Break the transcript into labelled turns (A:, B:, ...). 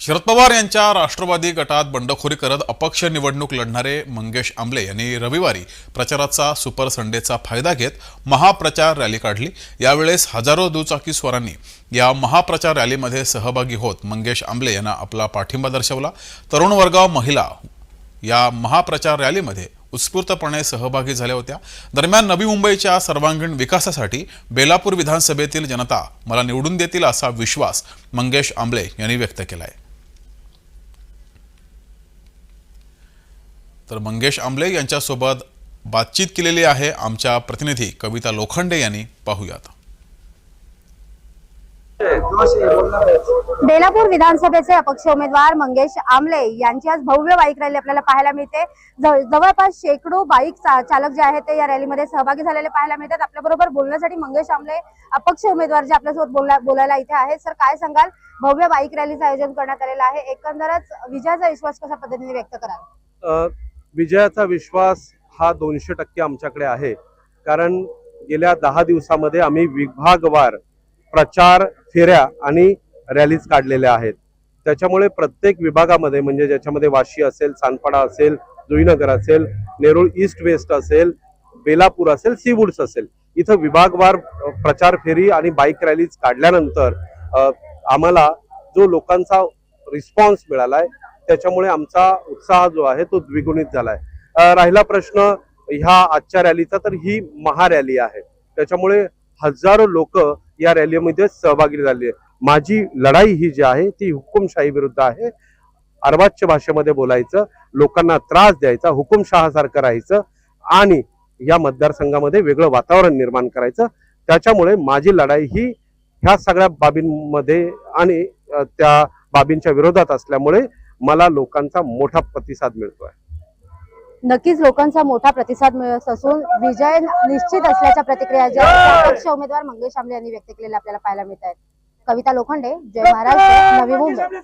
A: शरद पवार यांच्या राष्ट्रवादी गटात बंडखोरी करत अपक्ष निवडणूक लढणारे मंगेश आंबले यांनी रविवारी प्रचाराचा सुपर संडेचा फायदा घेत महाप्रचार रॅली काढली। यावेळेस हजारो दुचाकीस्वारांनी या महाप्रचार रॅलीमध्ये सहभागी होत मंगेश आंबले यांना आपला पाठिंबा दर्शवला। तरुण वर्ग, महिला या महाप्रचार रॅलीमध्ये उत्स्फूर्तपणे सहभागी झाल्या होत्या। दरम्यान नवी मुंबईच्या सर्वांगीण विकासासाठी बेलापूर विधानसभेतील जनता मला निवडून देतील असा विश्वास मंगेश आंबले यांनी व्यक्त केला आहे। तर मंगेश आंबले यांच्यासोबत बातचीत केलेली आहे आमच्या प्रतिनिधी कविता लोखंडे यांनी। पाहूयात।
B: बेलापूर विधानसभेचे अपक्ष उमेदवार मंगेश आंबले यांची आज भव्य बाईक रॅली आपल्याला पाहायला मिळते। जवळपास शेकडो बाईक चालक जे आहेत ते या रॅलीमध्ये सहभागी झालेले पाहायला मिळतात। आपल्याबरोबर बोलण्यासाठी मंगेश आंबले अपक्ष उमेदवार जे आपल्यासोबत बोलायला इथे आहेत। सर, काय सांगाल? भव्य बाईक रॅलीचं आयोजन करण्यात आलेलं आहे, एकंदरच विजयाचा विश्वास कशा पद्धतीने व्यक्त कराल?
C: विजयाचा विश्वास हा 200% आमच्याकडे आहे, कारण गेल्या 10 दिवसामध्ये आम्ही विभागवार प्रचार फेऱ्या आणि रॅलीज काढलेल्या आहेत। त्याच्यामुळे प्रत्येक विभागामध्ये, म्हणजे ज्याच्यामध्ये वाशी असेल, सानपाडा असेल, जुईनगर असेल, नेरूळ ईस्ट वेस्ट असेल, बेलापूर असेल, सीवूड्स असेल, इथं विभागवार प्रचार फेरी आणि बाईक रॅलीज काढल्यानंतर आम्हाला जो लोकांचा रिस्पॉन्स मिळालाय त्याच्यामुळे आमचा उत्साह जो आहे तो द्विगुणित झालाय। राहिला प्रश्न ह्या आजच्या रॅलीचा, तर ही महारॅली आहे, त्याच्यामुळे हजारो लोक या रॅलीमध्ये सहभागी झाले। माझी लढाई ही जी आहे ती हुकुमशाही विरुद्ध आहे। अर्वाच्य भाषेमध्ये बोलायचं, लोकांना त्रास द्यायचा, हुकुमशहासारखं राहायचं आणि या मतदारसंघामध्ये वेगळं वातावरण निर्माण करायचं। त्याच्यामुळे माझी लढाई ही ह्या सगळ्या बाबींमध्ये आणि त्या बाबींच्या विरोधात असल्यामुळे मला लोकांचा मोठा प्रतिसाद मिळतोय।
B: नक्कीच लोकांचा मोठा प्रतिसाद मिळत असून विजय निश्चित असल्याच्या प्रतिक्रिया ज्या अपक्ष उमेदवार मंगेश आंबले यांनी व्यक्त केलेल्या आपल्याला पाहायला मिळत आहेत। कविता लोखंडे, जय महाराष्ट्र, नवी मुंबई।